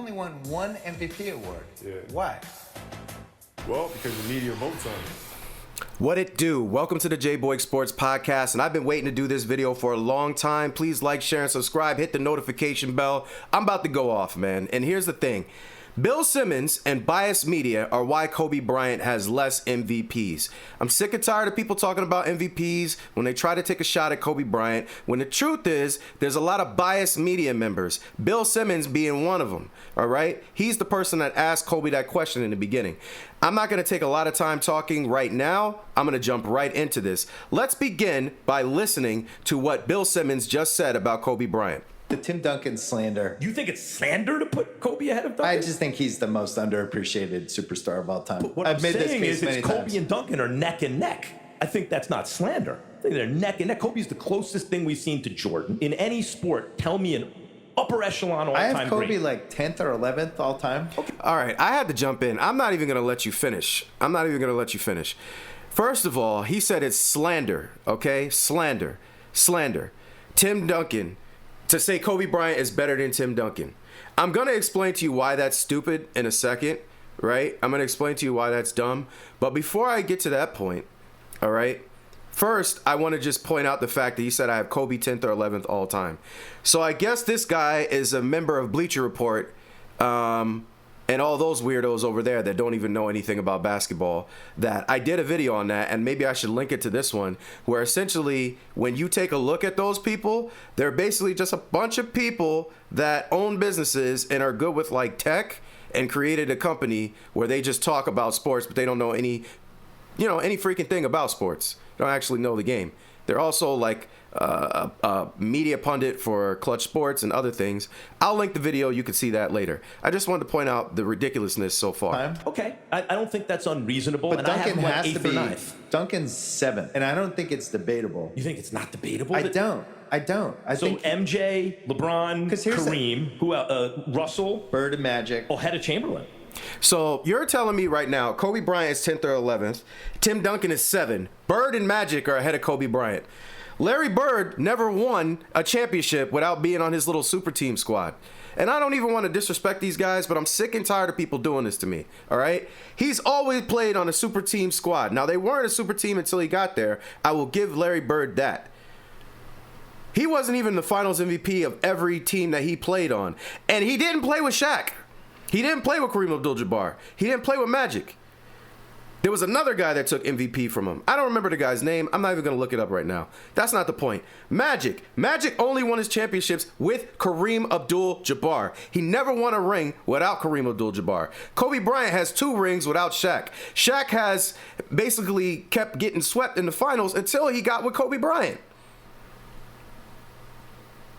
only won one MVP award. Yeah. Why? Well, because the media votes on it. What it do? Welcome to the J-Boy Sports Podcast, and I've been waiting to do this video for a long time. Please like, share, and subscribe. Hit the notification bell. I'm about to go off, man. And here's the thing. Bill Simmons and biased media are why Kobe Bryant has less MVPs. I'm sick and tired of people talking about MVPs when they try to take a shot at Kobe Bryant, when the truth is there's a lot of biased media members, Bill Simmons being one of them, all right? He's the person that asked Kobe that question in the beginning. I'm not going to take a lot of time talking right now. I'm going to jump right into this. Let's begin by listening to what Bill Simmons just said about Kobe Bryant. The Tim Duncan slander. You think it's slander to put Kobe ahead of Duncan? I just think he's the most underappreciated superstar of all time. But what I'm saying is it's Kobe and Duncan are neck and neck. I think that's not slander. I think they're neck and neck. Kobe's the closest thing we've seen to Jordan. In any sport, tell me an upper echelon all-time I have Kobe great. like 10th or 11th all time. Okay. All right, I had to jump in. I'm not even going to let you finish. First of all, he said it's slander, okay? Slander. Tim Duncan. To say Kobe Bryant is better than Tim Duncan. I'm going to explain to you why that's stupid in a second, right? I'm going to explain to you why that's dumb. But before I get to that point, all right, first, I want to just point out the fact that he said I have Kobe 10th or 11th all time. So I guess this guy is a member of Bleacher Report, and all those weirdos over there that don't even know anything about basketball, that I did a video on that, and maybe I should link it to this one, where essentially when you take a look at those people, they're basically just a bunch of people that own businesses and are good with like tech and created a company where they just talk about sports, but they don't know any freaking thing about sports. They don't actually know the game. They're also like a media pundit for Clutch Sports and other things. I'll link the video. You can see that later. I just wanted to point out the ridiculousness so far. Okay. I don't think that's unreasonable. But and Duncan I have him like has 8th to be. or 9th. Duncan's 7th, and I don't think it's debatable. You think it's not debatable? I don't. I So think MJ, LeBron, 'Cause here's Kareem, Russell, Bird, and Magic. ahead of Chamberlain. So you're telling me right now Kobe Bryant is 10th or 11th, Tim Duncan is 7, Bird and Magic are ahead of Kobe Bryant. Larry Bird never won a championship without being on his little super team squad. And I don't even want to disrespect these guys, but I'm sick and tired of people doing this to me, all right? He's always played on a super team squad. Now, they weren't a super team until he got there. I will give Larry Bird that. He wasn't even the finals MVP of every team that he played on. And he didn't play with Shaq. He didn't play with Kareem Abdul-Jabbar. He didn't play with Magic. There was another guy that took MVP from him. I don't remember the guy's name. I'm not even going to look it up right now. That's not the point. Magic only won his championships with Kareem Abdul-Jabbar. He never won a ring without Kareem Abdul-Jabbar. Kobe Bryant has 2 rings without Shaq. Shaq has basically kept getting swept in the finals until he got with Kobe Bryant.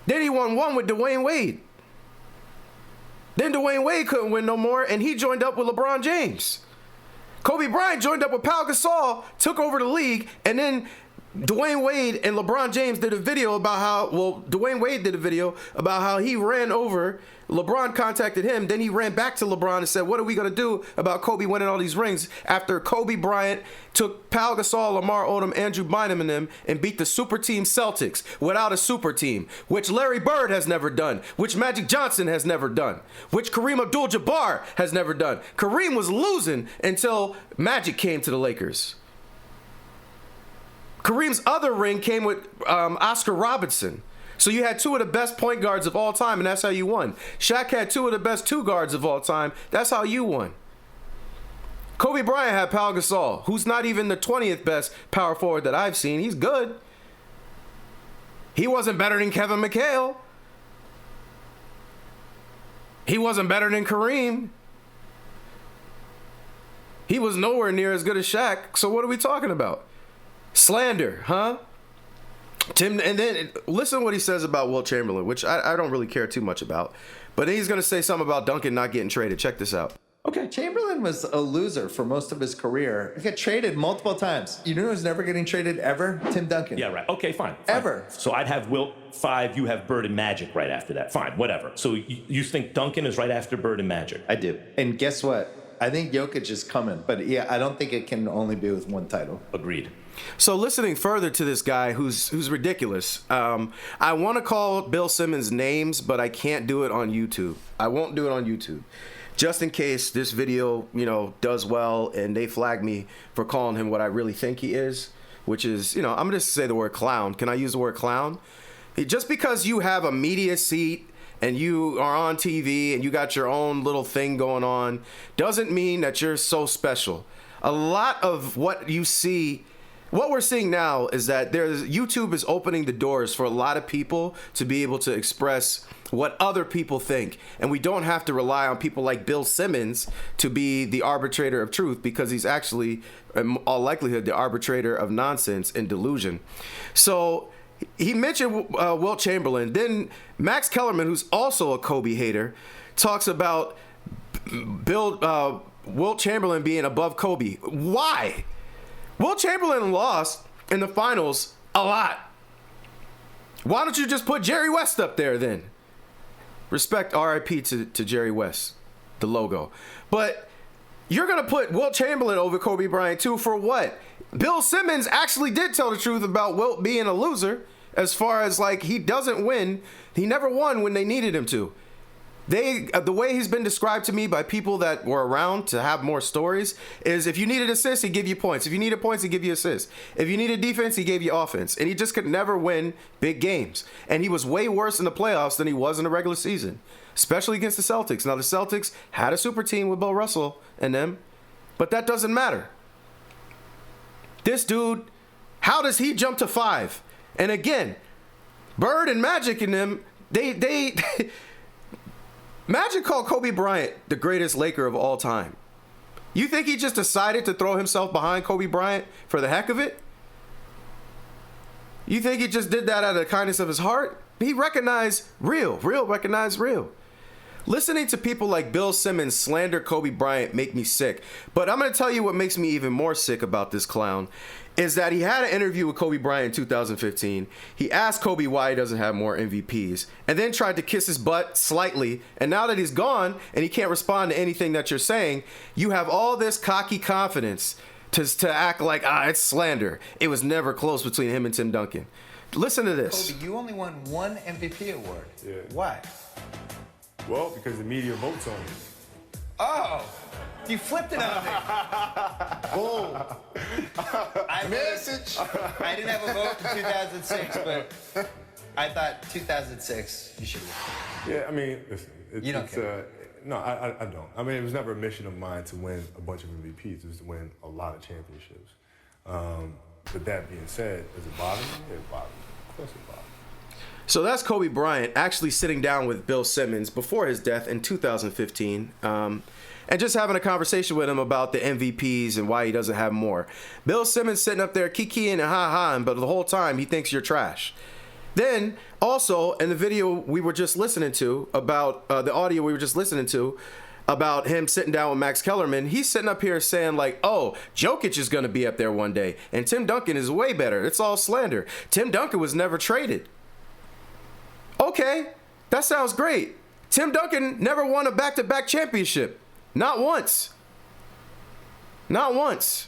Then he won 1 with Dwayne Wade. Then Dwayne Wade couldn't win no more, and he joined up with LeBron James. Kobe Bryant joined up with Pau Gasol, took over the league, and then Dwayne Wade and LeBron James did a video about Dwayne Wade did a video about how he ran over, LeBron contacted him, then he ran back to LeBron and said, what are we going to do about Kobe winning all these rings after Kobe Bryant took Pau Gasol, Lamar Odom, Andrew Bynum and them and beat the super team Celtics without a super team, which Larry Bird has never done, which Magic Johnson has never done, which Kareem Abdul-Jabbar has never done. Kareem was losing until Magic came to the Lakers. Kareem's other ring came with Oscar Robertson. So you had 2 of the best point guards of all time, and that's how you won. Shaq had 2 of the best 2 guards of all time. That's how you won. Kobe Bryant had Pau Gasol, who's not even the 20th best power forward that I've seen. He's good. He wasn't better than Kevin McHale. He wasn't better than Kareem. He was nowhere near as good as Shaq. So what are we talking about? Slander, huh? Tim, and then listen to what he says about Wilt Chamberlain, which I don't really care too much about. But then he's going to say something about Duncan not getting traded. Check this out. Okay, Chamberlain was a loser for most of his career. He got traded multiple times. You know who's never getting traded ever? Tim Duncan. Yeah, right. Okay, fine. Ever. So I'd have Wilt 5, you have Bird and Magic right after that. Fine, whatever. So you think Duncan is right after Bird and Magic? I do. And guess what? I think Jokic is coming. But yeah, I don't think it can only be with one title. Agreed. So listening further to this guy who's ridiculous, I want to call Bill Simmons names, but I can't do it on YouTube. I won't do it on YouTube. Just in case this video, does well and they flag me for calling him what I really think he is, which is, I'm going to say the word clown. Can I use the word clown? Just because you have a media seat and you are on TV and you got your own little thing going on doesn't mean that you're so special. A lot of what you see, what we're seeing now is that YouTube is opening the doors for a lot of people to be able to express what other people think. And we don't have to rely on people like Bill Simmons to be the arbitrator of truth, because he's actually, in all likelihood, the arbitrator of nonsense and delusion. So he mentioned Wilt Chamberlain. Then Max Kellerman, who's also a Kobe hater, talks about Wilt Chamberlain being above Kobe. Why? Wilt Chamberlain lost in the finals a lot. Why don't you just put Jerry West up there then? Respect, RIP to Jerry West, the logo. But you're going to put Wilt Chamberlain over Kobe Bryant too for what? Bill Simmons actually did tell the truth about Wilt being a loser, as far as like he doesn't win. He never won when they needed him to. The way he's been described to me by people that were around to have more stories is, if you needed assists, he'd give you points. If you needed points, he'd give you assists. If you needed defense, he gave you offense. And he just could never win big games. And he was way worse in the playoffs than he was in the regular season, especially against the Celtics. Now, the Celtics had a super team with Bill Russell and them, but that doesn't matter. This dude, how does he jump to 5? And again, Bird and Magic and them, they Magic called Kobe Bryant the greatest Laker of all time. You think he just decided to throw himself behind Kobe Bryant for the heck of it? You think he just did that out of the kindness of his heart? He recognized real recognized real. Listening to people like Bill Simmons slander Kobe Bryant make me sick. But I'm going to tell you what makes me even more sick about this clown is that he had an interview with Kobe Bryant in 2015. He asked Kobe why he doesn't have more MVPs, and then tried to kiss his butt slightly. And now that he's gone and he can't respond to anything that you're saying, you have all this cocky confidence to act like, it's slander. It was never close between him and Tim Duncan. Listen to this. Kobe, you only won one MVP award. Yeah. Why? Well, because the media votes on it. Oh, you flipped it on me. Boom. Message. I didn't have a vote in 2006, but I thought 2006 you should win. Yeah, I mean, listen, You don't care. No, I don't. I mean, it was never a mission of mine to win a bunch of MVPs. It was to win a lot of championships. But that being said, does it bother me? It bothers me. Of course it bothers me. So that's Kobe Bryant actually sitting down with Bill Simmons before his death in 2015 and just having a conversation with him about the MVPs and why he doesn't have more. Bill Simmons sitting up there kikiing and ha-haing, but the whole time he thinks you're trash. Then also in the video we were just listening to about the audio we were just listening to about him sitting down with Max Kellerman, he's sitting up here saying like, oh, Jokic is going to be up there one day and Tim Duncan is way better. It's all slander. Tim Duncan was never traded. Okay, that sounds great. Tim Duncan never won a back-to-back championship. Not once. Not once.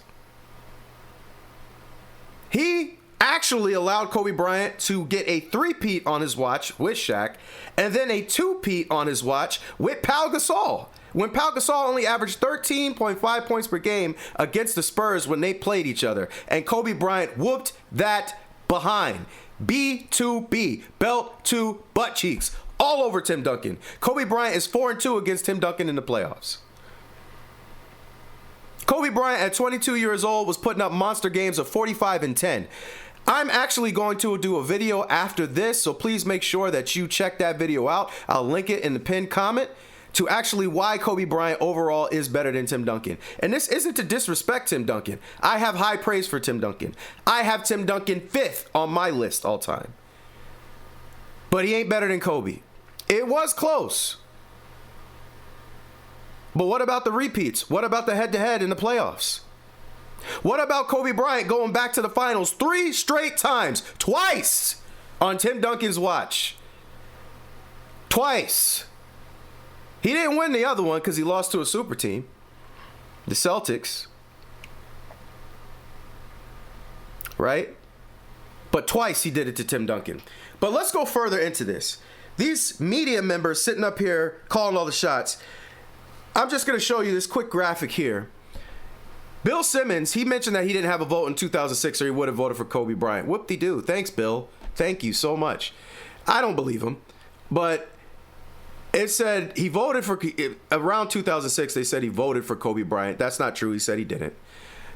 He actually allowed Kobe Bryant to get a 3-peat on his watch with Shaq and then a 2-peat on his watch with Pau Gasol. When Pau Gasol only averaged 13.5 points per game against the Spurs when they played each other. And Kobe Bryant whooped that behind. B2B, belt to butt cheeks, all over Tim Duncan. Kobe Bryant is 4-2 against Tim Duncan in the playoffs. Kobe Bryant at 22 years old was putting up monster games of 45-10. I'm actually going to do a video after this, so please make sure that you check that video out. I'll link it in the pinned comment to actually why Kobe Bryant overall is better than Tim Duncan. And this isn't to disrespect Tim Duncan. I have high praise for Tim Duncan. I have Tim Duncan 5th on my list all time. But he ain't better than Kobe. It was close. But what about the repeats? What about the head-to-head in the playoffs? What about Kobe Bryant going back to the finals 3 straight times, twice on Tim Duncan's watch? Twice. He didn't win the other one because he lost to a super team, the Celtics. right? But twice he did it to Tim Duncan. But let's go further into this. These media members sitting up here calling all the shots. I'm just going to show you this quick graphic here. Bill Simmons, he mentioned that he didn't have a vote in 2006 or he would have voted for Kobe Bryant. Whoop-de-doo. Thanks, Bill. Thank you so much. I don't believe him. But it said he voted for, around 2006, they said he voted for Kobe Bryant. That's not true. He said he didn't.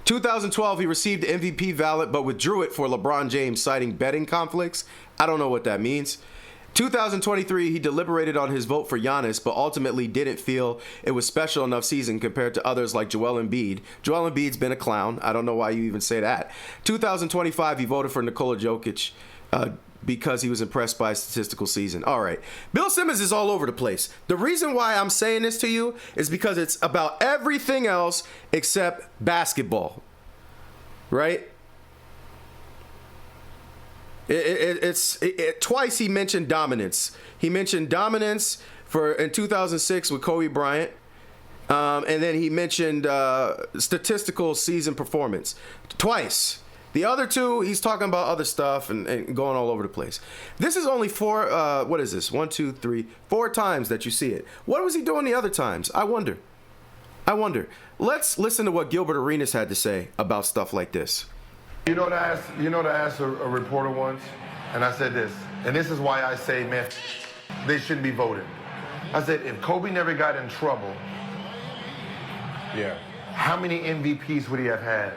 2012, he received the MVP ballot but withdrew it for LeBron James, citing betting conflicts. I don't know what that means. 2023, he deliberated on his vote for Giannis, but ultimately didn't feel it was special enough season compared to others like Joel Embiid. Joel Embiid's been a clown. I don't know why you even say that. 2025, he voted for Nikola Jokic because he was impressed by a statistical season. All right. Bill Simmons is all over the place. The reason why I'm saying this to you is because it's about everything else except basketball. Right? Twice he mentioned dominance. He mentioned dominance in 2006 with Kobe Bryant. And then he mentioned statistical season performance. Twice. The other two, he's talking about other stuff and going all over the place. This is only four times that you see it. What was he doing the other times? I wonder. Let's listen to what Gilbert Arenas had to say about stuff like this. You know what I asked a reporter once, and I said this, and this is why I say, man, they shouldn't be voted. I said, if Kobe never got in trouble, Yeah. how many MVPs would he have had?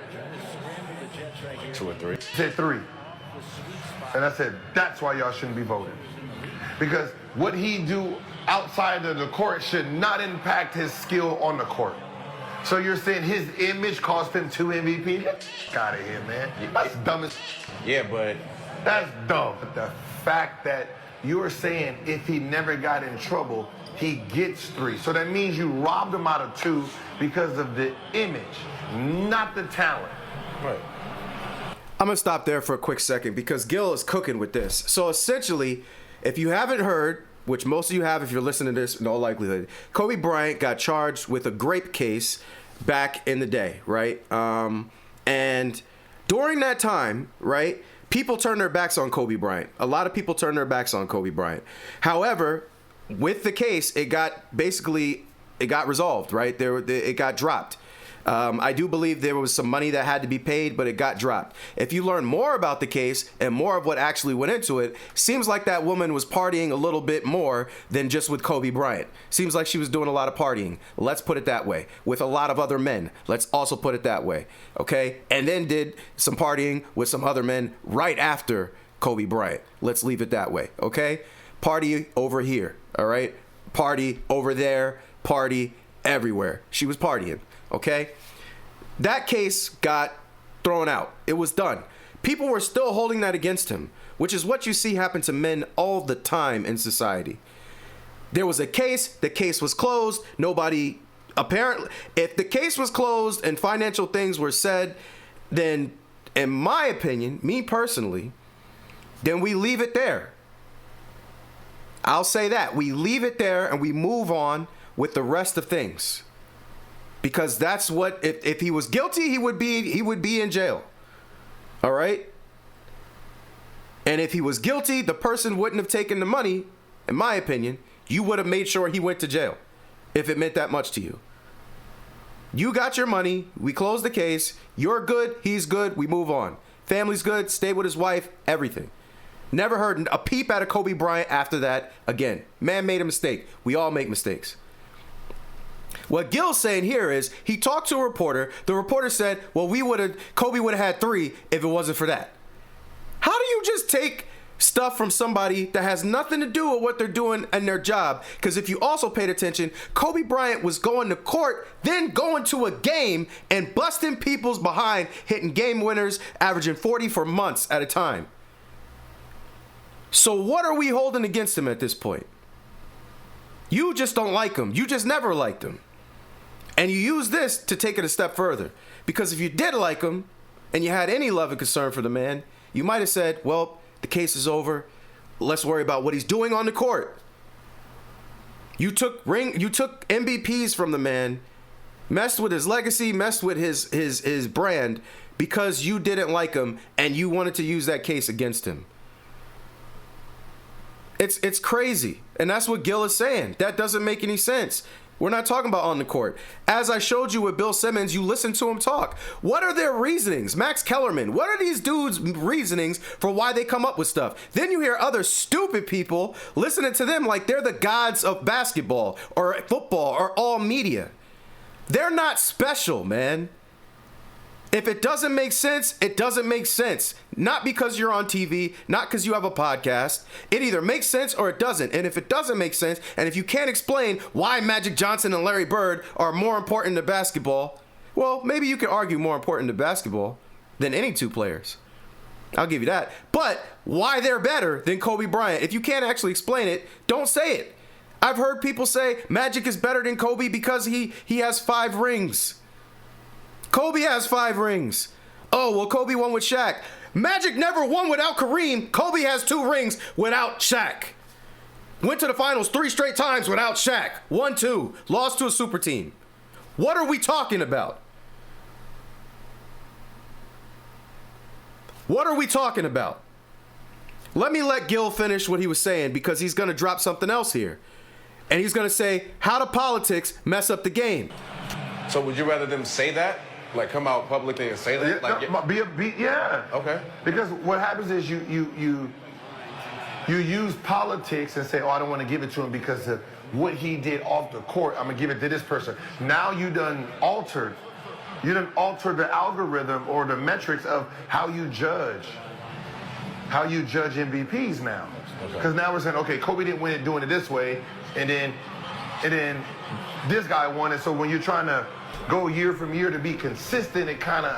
2 or 3. He said 3. And I said, that's why y'all shouldn't be voted. Because what he do outside of the court should not impact his skill on the court. So you're saying his image cost him 2 MVPs? Get out of here, man. That's dumb as. Yeah, but That's dumb. But the fact that you're saying if he never got in trouble, he gets 3. So that means you robbed him out of 2 because of the image, not the talent. right. I'm going to stop there for a quick second because Gil is cooking with this. So essentially, if you haven't heard, which most of you have if you're listening to this in all likelihood, Kobe Bryant got charged with a grape case back in the day, right? And during that time, right, people turned their backs on Kobe Bryant. A lot of people turned their backs on Kobe Bryant. However, with the case, it got resolved, right? It got dropped. I do believe there was some money that had to be paid, but it got dropped. If you learn more about the case and more of what actually went into it, seems like that woman was partying a little bit more than just with Kobe Bryant. Seems like she was doing a lot of partying. Let's put it that way. With a lot of other men. Let's also put it that way. Okay? And then did some partying with some other men right after Kobe Bryant. Let's leave it that way. Okay? Party over here. All right? Party over there. Party everywhere. She was partying. Okay? That case got thrown out. It was done. People were still holding that against him, which is what you see happen to men all the time in society. There was a case, the case was closed, if the case was closed and financial things were said, then in my opinion, me personally, then we leave it there. I'll say that. We leave it there and we move on with the rest of things. Because that's what, if he was guilty, he would be in jail. All right? And if he was guilty, the person wouldn't have taken the money, in my opinion. You would have made sure he went to jail if it meant that much to you. You got your money. We close the case. You're good. He's good. We move on. Family's good. Stay with his wife. Everything. Never heard a peep out of Kobe Bryant after that again. Man made a mistake. We all make mistakes. What Gil's saying here is he talked to a reporter. The reporter said, well, Kobe would have had 3 if it wasn't for that. How do you just take stuff from somebody that has nothing to do with what they're doing in their job? Because if you also paid attention, Kobe Bryant was going to court, then going to a game and busting people's behind, hitting game winners, averaging 40 for months at a time. So what are we holding against him at this point? You just don't like him. You just never liked him. And you use this to take it a step further. Because if you did like him and you had any love and concern for the man, you might have said, well, the case is over. Let's worry about what he's doing on the court. You took MVPs from the man, messed with his legacy, messed with his brand because you didn't like him and you wanted to use that case against him. It's crazy. And that's what Gil is saying. That doesn't make any sense. We're not talking about on the court. As I showed you with Bill Simmons, you listen to him talk. What are their reasonings? Max Kellerman, what are these dudes' reasonings for why they come up with stuff? Then you hear other stupid people listening to them like they're the gods of basketball or football or all media. They're not special, man. If it doesn't make sense, it doesn't make sense. Not because you're on TV, not because you have a podcast. It either makes sense or it doesn't. And if it doesn't make sense, and if you can't explain why Magic Johnson and Larry Bird are more important to basketball, well, maybe you could argue more important to basketball than any two players. I'll give you that. But why they're better than Kobe Bryant, if you can't actually explain it, don't say it. I've heard people say Magic is better than Kobe because he has 5 rings. Kobe has 5 rings. Oh, well, Kobe won with Shaq. Magic never won without Kareem. Kobe has 2 rings without Shaq. Went to the finals 3 straight times without Shaq. 1-2. Lost to a super team. What are we talking about? What are we talking about? Let me let Gil finish what he was saying because he's going to drop something else here. And he's going to say, how do politics mess up the game? So would you rather them say that? Like come out publicly and say that? Yeah. Okay. Because what happens is you use politics and say, oh, I don't want to give it to him because of what he did off the court. I'm gonna give it to this person. Now you done altered the algorithm or the metrics of how you judge MVPs now. Because now we're saying, okay, Kobe didn't win it doing it this way, and then this guy won it. So when you're trying to go year from year to be consistent, it kind of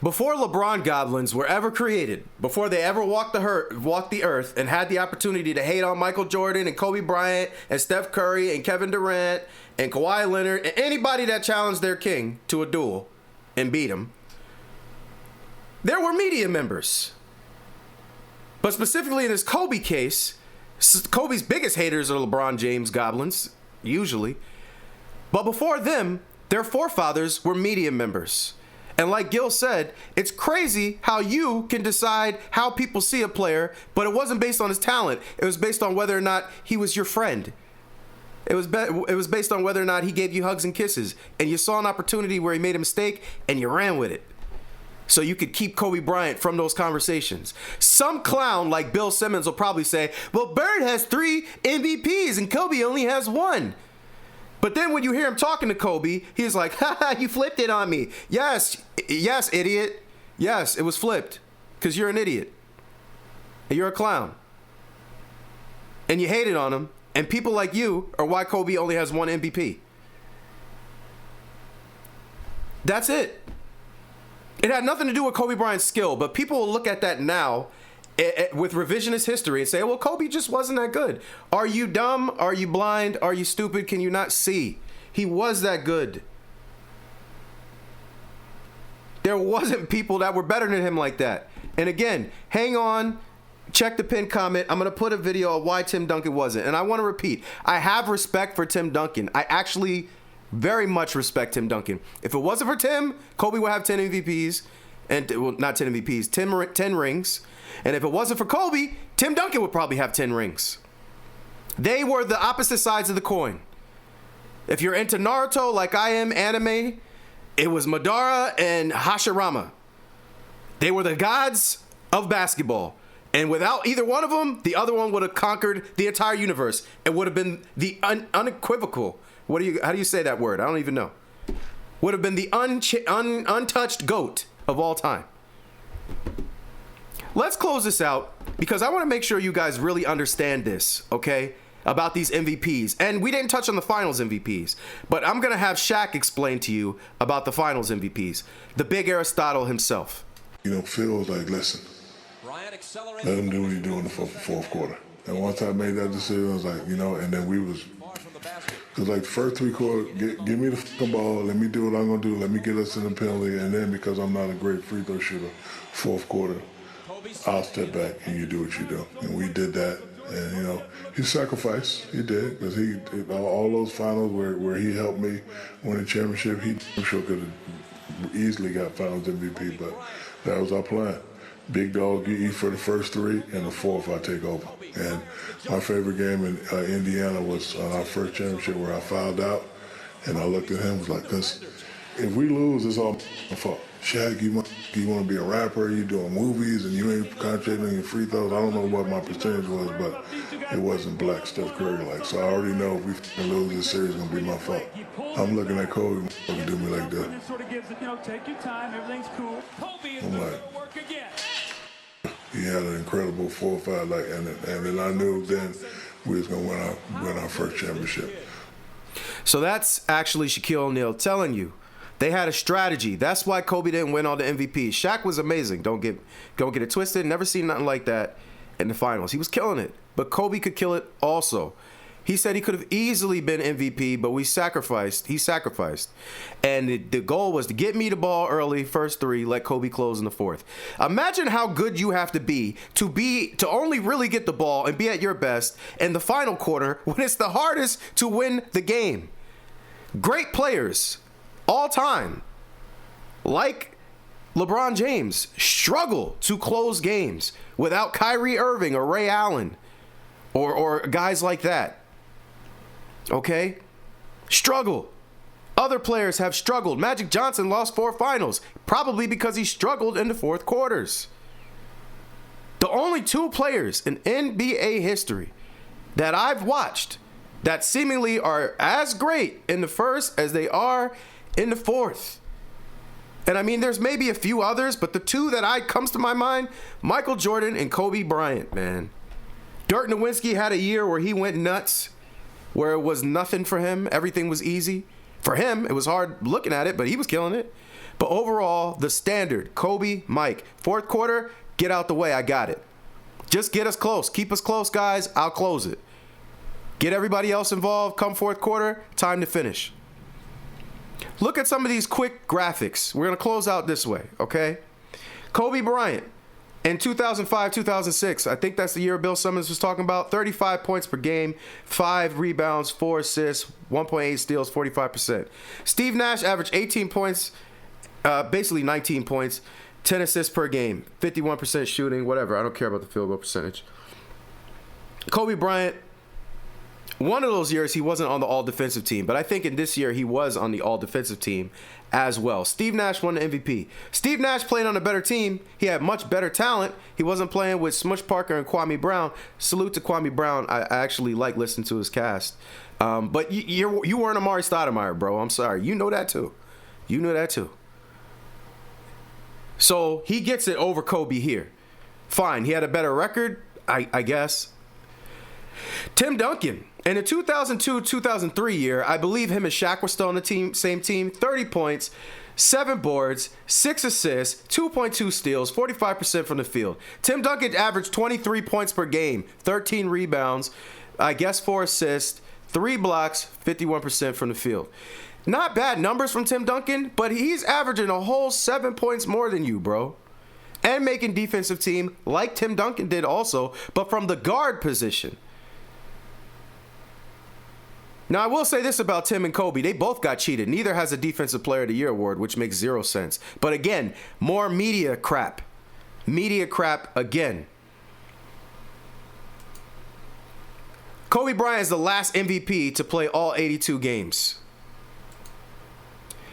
Before LeBron goblins were ever created, before they ever walked the earth and had the opportunity to hate on Michael Jordan and Kobe Bryant and Steph Curry and Kevin Durant and Kawhi Leonard and anybody that challenged their king to a duel and beat him, there were media members. But specifically in this Kobe case, Kobe's biggest haters are LeBron James goblins, usually. But before them, their forefathers were media members. And like Gil said, it's crazy how you can decide how people see a player, but it wasn't based on his talent. It was based on whether or not he was your friend. It was based on whether or not he gave you hugs and kisses. And you saw an opportunity where he made a mistake and you ran with it. So you could keep Kobe Bryant from those conversations. Some clown like Bill Simmons will probably say, well, Bird has 3 MVPs and Kobe only has 1. But then when you hear him talking to Kobe, he's like, ha, you flipped it on me. Yes, idiot. Yes, it was flipped because you're an idiot. And you're a clown. And you hated on him. And people like you are why Kobe only has 1 MVP. That's it. It had nothing to do with Kobe Bryant's skill, but people will look at that now with revisionist history and say, well, Kobe just wasn't that good. Are you dumb? Are you blind? Are you stupid? Can you not see? He was that good. There wasn't people that were better than him like that. And again, hang on, check the pinned comment. I'm going to put a video of why Tim Duncan wasn't. And I want to repeat, I have respect for Tim Duncan. I actually very much respect Tim Duncan. If it wasn't for Tim, Kobe would have 10 MVPs. And, well, not 10 MVPs, 10 rings. And if it wasn't for Kobe, Tim Duncan would probably have 10 rings. They were the opposite sides of the coin. If you're into Naruto like I am, anime, it was Madara and Hashirama. They were the gods of basketball. And without either one of them, the other one would have conquered the entire universe. It would have been the unequivocal. How do you say that word? I don't even know. Would have been the untouched GOAT of all time. Let's close this out because I want to make sure you guys really understand this, okay? About these MVPs. And we didn't touch on the finals MVPs, but I'm going to have Shaq explain to you about the finals MVPs. The big Aristotle himself. Phil was like, listen, let him do what he do in the fourth quarter. And once I made that decision, I was like, and then we was, because like the first 3 quarters, give me the fucking ball, let me do what I'm going to do, let me get us in the penalty, and then because I'm not a great free throw shooter, fourth quarter, I'll step back and you do what you do. And we did that. And, he sacrificed. He did. Because all those finals where he helped me win a championship, he sure could have easily got Finals MVP, but that was our plan. Big dog, you eat for the first three, and the fourth I take over. And my favorite game in Indiana was our first championship where I fouled out, and I looked at him and was like, "Cause if we lose, it's all my fault. Shaq, you want to be a rapper, you doing movies, and you ain't concentrating on your free throws." I don't know what my percentage was, but it wasn't black Steph Curry like. So I already know if we lose this series, it's gonna be my fault. I'm looking at Kobe do me like that. I'm like, he had an incredible 4 or 5, and then I knew then we was gonna win our first championship. So that's actually Shaquille O'Neal telling you. They had a strategy. That's why Kobe didn't win all the MVPs. Shaq was amazing. Don't get it twisted. Never seen nothing like that in the finals. He was killing it. But Kobe could kill it also. He said he could have easily been MVP, but we sacrificed. He sacrificed. And the goal was to get me the ball early, first three, let Kobe close in the fourth. Imagine how good you have to be to only really get the ball and be at your best in the final quarter when it's the hardest to win the game. Great players, all time, like LeBron James, struggle to close games without Kyrie Irving or Ray Allen or guys like that. Okay? Struggle. Other players have struggled. Magic Johnson lost 4 finals, probably because he struggled in the fourth quarters. The only 2 players in NBA history that I've watched that seemingly are as great in the first as they are in the fourth. And I mean, there's maybe a few others, but the 2 that comes to my mind, Michael Jordan and Kobe Bryant, man. Dirk Nowitzki had a year where he went nuts, where it was nothing for him. Everything was easy. For him, it was hard looking at it, but he was killing it. But overall, the standard, Kobe, Mike. Fourth quarter, get out the way. I got it. Just get us close. Keep us close, guys. I'll close it. Get everybody else involved. Come fourth quarter, time to finish. Look at some of these quick graphics. We're going to close out this way, okay? Kobe Bryant. In 2005, 2006, I think that's the year Bill Simmons was talking about, 35 points per game, 5 rebounds, 4 assists, 1.8 steals, 45%. Steve Nash averaged 18 points, basically 19 points, 10 assists per game, 51% shooting, whatever. I don't care about the field goal percentage. Kobe Bryant, one of those years he wasn't on the all-defensive team, but I think in this year he was on the all-defensive team as well. Steve Nash won the MVP. Steve Nash played on a better team. He had much better talent. He wasn't playing with Smush Parker and Kwame Brown. Salute to Kwame Brown. I actually like listening to his cast. But you weren't Amari Stoudemire, bro. I'm sorry. You know that too. You know that too. So he gets it over Kobe here. Fine. He had a better record, I guess. Tim Duncan. In the 2002-2003 year, I believe him and Shaq were still on the same team. 30 points, 7 boards, 6 assists, 2.2 steals, 45% from the field. Tim Duncan averaged 23 points per game, 13 rebounds, I guess 4 assists, 3 blocks, 51% from the field. Not bad numbers from Tim Duncan, but he's averaging a whole 7 points more than you, bro. And making defensive team like Tim Duncan did also, but from the guard position. Now, I will say this about Tim and Kobe. They both got cheated. Neither has a Defensive Player of the Year award, which makes 0 sense. But again, more media crap. Media crap again. Kobe Bryant is the last MVP to play all 82 games.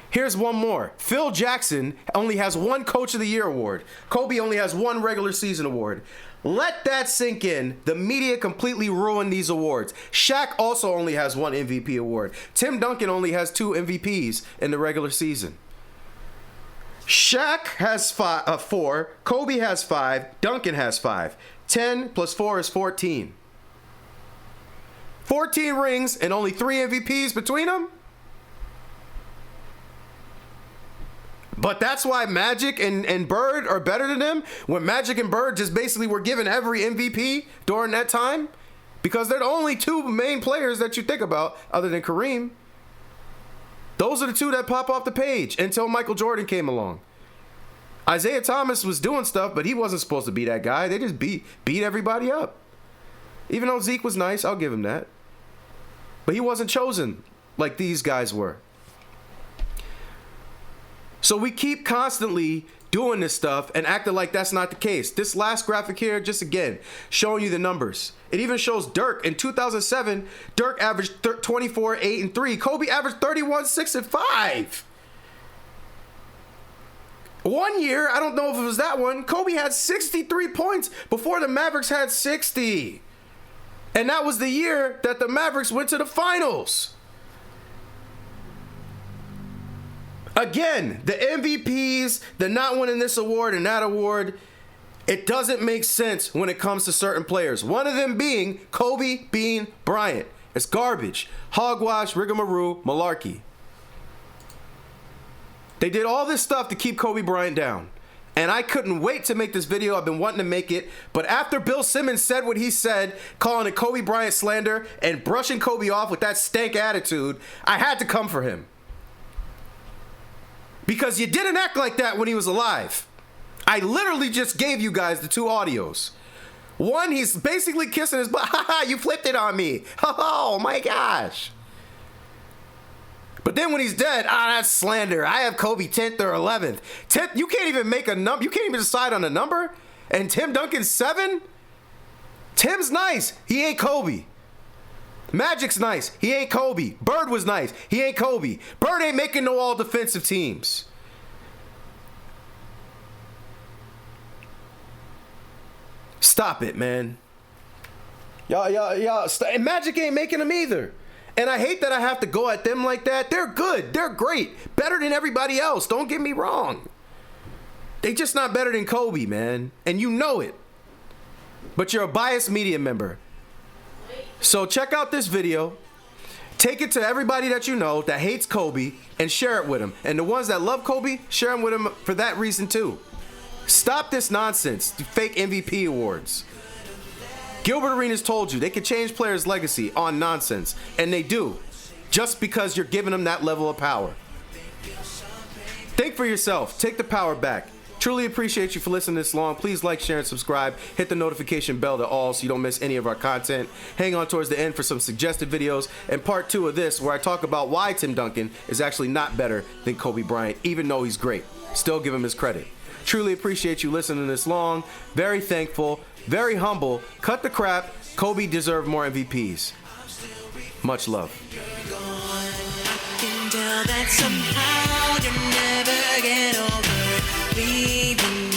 Here's one more. Phil Jackson only has 1 Coach of the Year award. Kobe only has 1 regular season award. Let that sink in. The media completely ruined these awards. Shaq also only has 1 MVP award. Tim Duncan only has 2 MVPs in the regular season. Shaq has 4. Kobe has 5. Duncan has 5. 10 plus 4 is 14. 14 rings and only 3 MVPs between them? But that's why Magic and Bird are better than them, when Magic and Bird just basically were given every MVP during that time, because they're the only 2 main players that you think about other than Kareem. Those are the 2 that pop off the page until Michael Jordan came along. Isaiah Thomas was doing stuff, but he wasn't supposed to be that guy. They just beat everybody up. Even though Zeke was nice, I'll give him that. But he wasn't chosen like these guys were. So we keep constantly doing this stuff and acting like that's not the case. This last graphic here, just again, showing you the numbers. It even shows Dirk. In 2007, Dirk averaged 24, 8, and 3. Kobe averaged 31, 6, and 5. One year, I don't know if it was that one, Kobe had 63 points before the Mavericks had 60. And that was the year that the Mavericks went to the finals. Again, the MVPs, the not winning this award and that award, it doesn't make sense when it comes to certain players. One of them being Kobe Bean Bryant. It's garbage. Hogwash, rigmarole, malarkey. They did all this stuff to keep Kobe Bryant down. And I couldn't wait to make this video. I've been wanting to make it. But after Bill Simmons said what he said, calling it Kobe Bryant slander and brushing Kobe off with that stank attitude, I had to come for him. Because you didn't act like that when he was alive. I literally just gave you guys the 2 audios. One, he's basically kissing his butt. Ha ha, you flipped it on me. Oh my gosh. But then when he's dead, that's slander. I have Kobe 10th or 11th. 10th, you can't even make a number. You can't even decide on a number. And Tim Duncan's 7? Tim's nice. He ain't Kobe. Magic's nice. He ain't Kobe. Bird was nice. He ain't Kobe. Bird ain't making no all defensive teams. Stop it, man. Y'all. And Magic ain't making them either. And I hate that I have to go at them like that. They're good. They're great. Better than everybody else. Don't get me wrong. They just not better than Kobe, man. And you know it. But you're a biased media member. So check out this video, take it to everybody that you know that hates Kobe, and share it with them. And the ones that love Kobe, share them with them for that reason too. Stop this nonsense, the fake MVP awards. Gilbert Arenas told you they could change players' legacy on nonsense, and they do, just because you're giving them that level of power. Think for yourself, take the power back. Truly appreciate you for listening this long. Please like, share, and subscribe. Hit the notification bell to all so you don't miss any of our content. Hang on towards the end for some suggested videos and part 2 of this where I talk about why Tim Duncan is actually not better than Kobe Bryant, even though he's great. Still give him his credit. Truly appreciate you listening this long. Very thankful, very humble. Cut the crap. Kobe deserved more MVPs. Much love. That somehow you never get over leaving